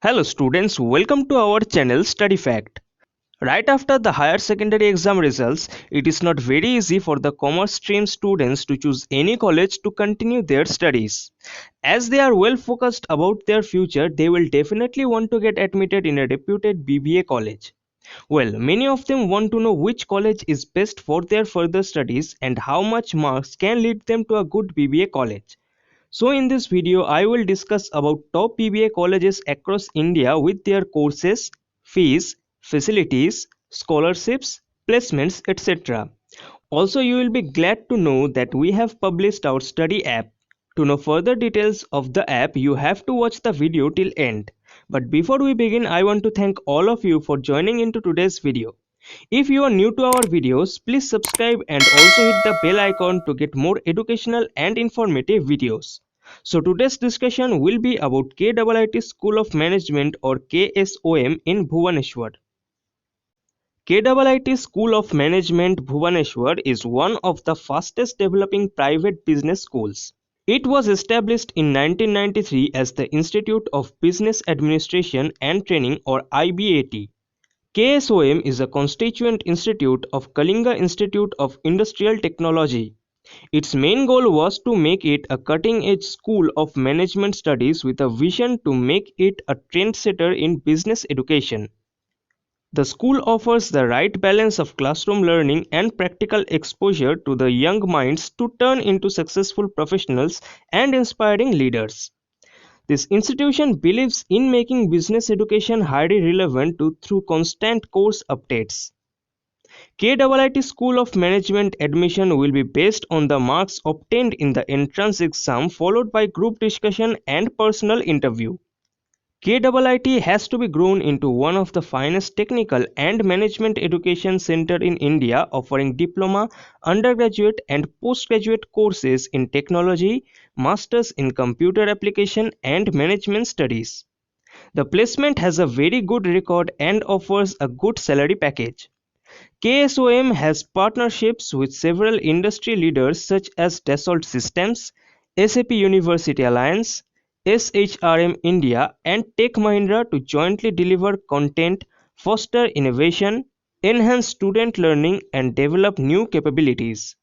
Hello students, welcome to our channel Study Fact. Right after the higher secondary exam results, it is not very easy for the commerce stream students to choose any college to continue their studies. As they are well focused about their future, they will definitely want to get admitted in a reputed BBA college. Well, many of them want to know which college is best for their further studies and how much marks can lead them to a good BBA college. So in this video, I will discuss about top BBA colleges across India with their courses, fees, facilities, scholarships, placements, etc. Also, you will be glad to know that we have published our study app. To know further details of the app, you have to watch the video till end. But before we begin, I want to thank all of you for joining into today's video. If you are new to our videos, please subscribe and also hit the bell icon to get more educational and informative videos. So today's discussion will be about KIIT School of Management or KSOM in Bhubaneswar. KIIT School of Management Bhubaneswar is one of the fastest developing private business schools. It was established in 1993 as the Institute of Business Administration and Training or IBAT. KSOM is a constituent institute of Kalinga Institute of Industrial Technology. Its main goal was to make it a cutting-edge school of management studies with a vision to make it a trendsetter in business education. The school offers the right balance of classroom learning and practical exposure to the young minds to turn into successful professionals and inspiring leaders. This institution believes in making business education highly relevant through constant course updates. KIIT School of Management admission will be based on the marks obtained in the entrance exam followed by group discussion and personal interview. KIIT has to be grown into one of the finest technical and management education center in India, offering diploma, undergraduate and postgraduate courses in technology, masters in computer application and management studies. The placement has a very good record and offers a good salary package. KSOM has partnerships with several industry leaders such as Dassault Systems, SAP University Alliance, SHRM India and Tech Mahindra to jointly deliver content, foster innovation, enhance student learning and develop new capabilities.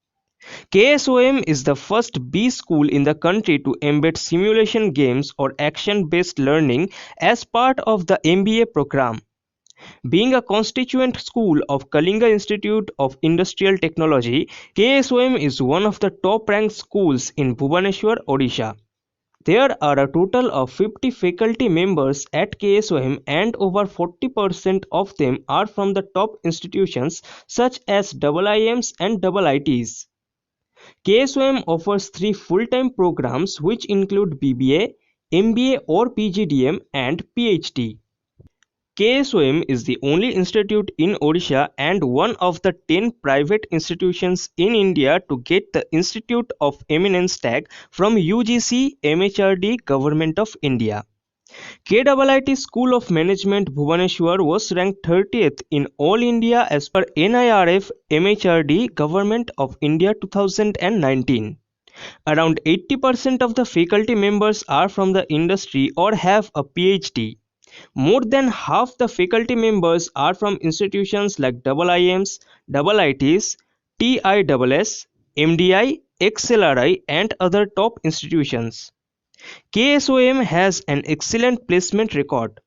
KSOM is the first B school in the country to embed simulation games or action-based learning as part of the MBA program. Being a constituent school of Kalinga Institute of Industrial Technology, KSOM is one of the top-ranked schools in Bhubaneswar, Odisha. There are a total of 50 faculty members at KSOM and over 40% of them are from the top institutions such as IIMs and IITs. KSOM offers 3 full-time programs which include BBA, MBA or PGDM and PhD. KSOM is the only institute in Odisha and one of the 10 private institutions in India to get the Institute of Eminence tag from UGC MHRD Government of India. KIIT School of Management Bhubaneswar was ranked 30th in all India as per NIRF MHRD Government of India 2019. Around 80% of the faculty members are from the industry or have a PhD. More than half the faculty members are from institutions like IIMs, IITs, TISS, MDI, XLRI and other top institutions. KSOM has an excellent placement record.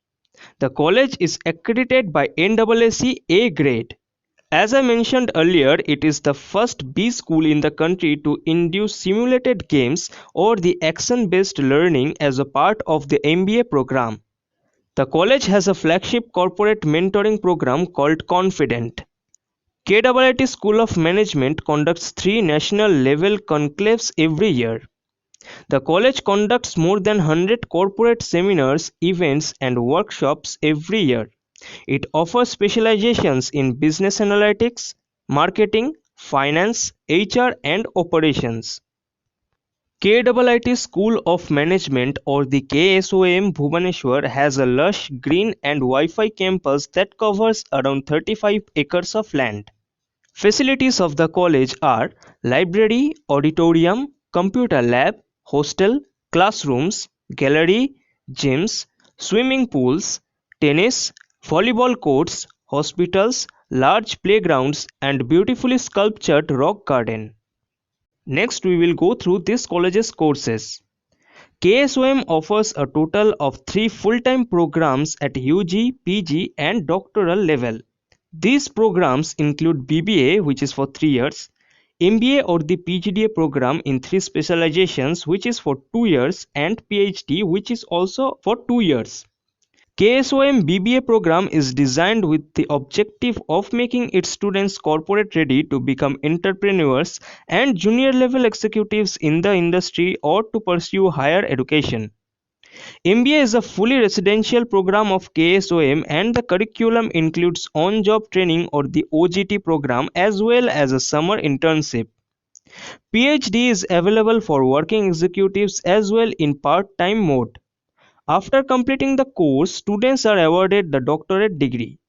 The college is accredited by NAAC A grade. As I mentioned earlier, it is the first B school in the country to induce simulated games or the action-based learning as a part of the MBA program. The college has a flagship corporate mentoring program called Confident. KIIT School of Management conducts 3 national level conclaves every year. The college conducts more than 100 corporate seminars, events and workshops every year. It offers specializations in business analytics, marketing, finance, HR and operations. KIIT School of Management or the KSOM Bhubaneswar has a lush green and Wi-Fi campus that covers around 35 acres of land. Facilities of the college are library, auditorium, computer lab, hostel, classrooms, gallery, gyms, swimming pools, tennis, volleyball courts, hospitals, large playgrounds, and beautifully sculptured rock garden. Next, we will go through this college's courses. KSOM offers a total of 3 full-time programs at UG, PG, and doctoral level. These programs include BBA, which is for 3 years, MBA or the PGDA program in 3 specializations, which is for 2 years, and PhD, which is also for 2 years. KSOM BBA program is designed with the objective of making its students corporate ready to become entrepreneurs and junior level executives in the industry or to pursue higher education. MBA is a fully residential program of KSOM and the curriculum includes on-job training or the OJT program as well as a summer internship. PhD is available for working executives as well in part-time mode. After completing the course, students are awarded the doctorate degree.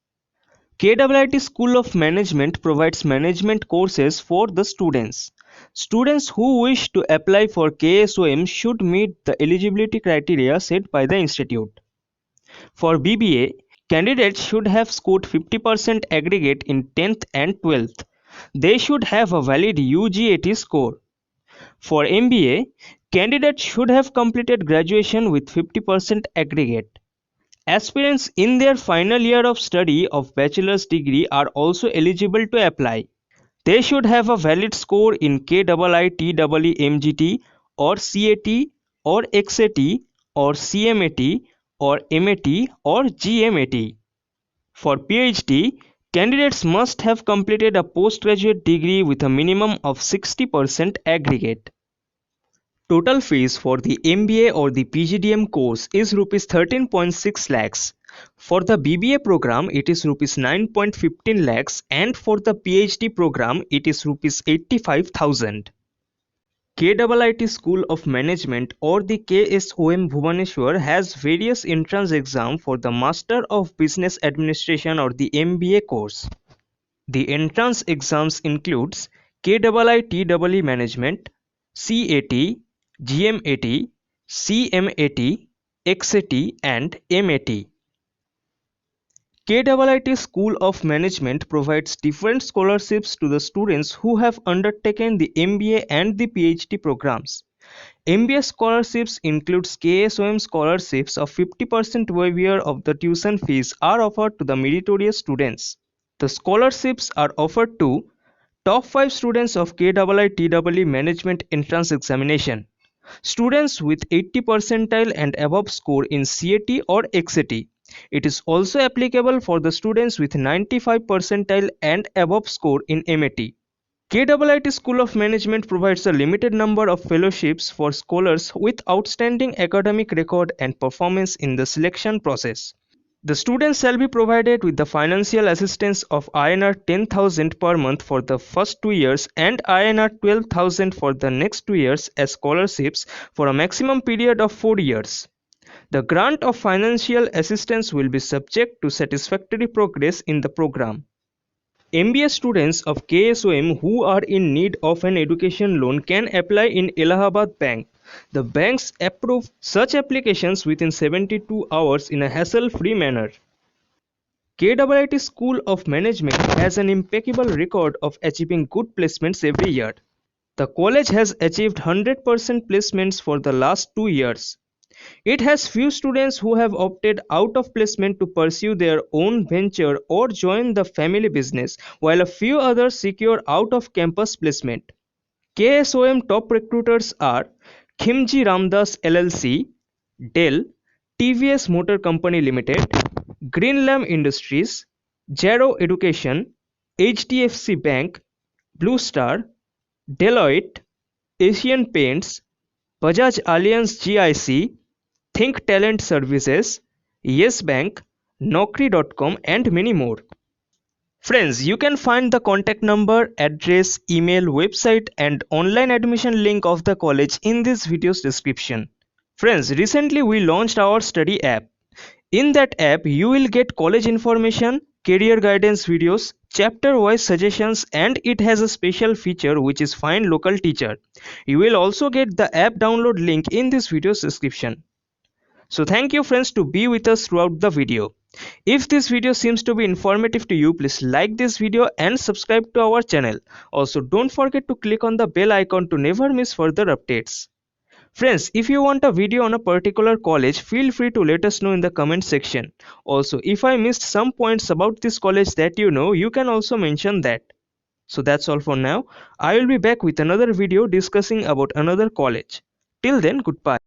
KIIT School of Management provides management courses for the students. Students who wish to apply for KSOM should meet the eligibility criteria set by the institute. For BBA, candidates should have scored 50% aggregate in 10th and 12th. They should have a valid UGAT score. For MBA, candidates should have completed graduation with 50% aggregate. Aspirants in their final year of study of bachelor's degree are also eligible to apply. They should have a valid score in KIIT MGT or CAT or XAT or CMAT or MAT or GMAT. For PhD, candidates must have completed a postgraduate degree with a minimum of 60% aggregate. Total fees for the MBA or the PGDM course is Rs 13.6 lakhs. For the BBA program, it is Rs 9.15 lakhs and for the PhD program, it is Rs 85,000. KIIT School of Management or the KSOM Bhubaneswar has various entrance exams for the Master of Business Administration or the MBA course. The entrance exams includes KIIT Management, CAT, GMAT, CMAT, XAT and MAT. KIIT School of Management provides different scholarships to the students who have undertaken the MBA and the PhD programs. MBA scholarships includes KSOM scholarships of 50% waiver of the tuition fees are offered to the meritorious students. The scholarships are offered to top 5 students of KIIT Management Entrance Examination, students with 80 percentile and above score in CAT or XAT. It is also applicable for the students with 95 percentile and above score in MAT. KIIT School of Management provides a limited number of fellowships for scholars with outstanding academic record and performance in the selection process. The students shall be provided with the financial assistance of INR 10,000 per month for the first 2 years and INR 12,000 for the next 2 years as scholarships for a maximum period of 4 years. The grant of financial assistance will be subject to satisfactory progress in the program. MBA students of KSOM who are in need of an education loan can apply in Allahabad Bank. The banks approve such applications within 72 hours in a hassle-free manner. KIIT School of Management has an impeccable record of achieving good placements every year. The college has achieved 100% placements for the last 2 years. It has few students who have opted out of placement to pursue their own venture or join the family business, while a few others secure out of campus placement. KSOM top recruiters are Khimji Ramdas LLC, Dell, TVS Motor Company Limited, Greenlam Industries, Jaro Education, HDFC Bank, Blue Star, Deloitte, Asian Paints, Bajaj Allianz GIC, Think Talent Services, Yes Bank, Naukri.com and many more. Friends, you can find the contact number, address, email, website and online admission link of the college in this video's description. Friends, recently we launched our study app. In that app, you will get college information, career guidance videos, chapter-wise suggestions and it has a special feature which is Find Local Teacher. You will also get the app download link in this video's description. So thank you friends to be with us throughout the video. If this video seems to be informative to you, please like this video and subscribe to our channel. Also don't forget to click on the bell icon to never miss further updates. Friends, if you want a video on a particular college, feel free to let us know in the comment section. Also, if I missed some points about this college that you know, you can also mention that. So that's all for now. I will be back with another video discussing about another college. Till then, goodbye.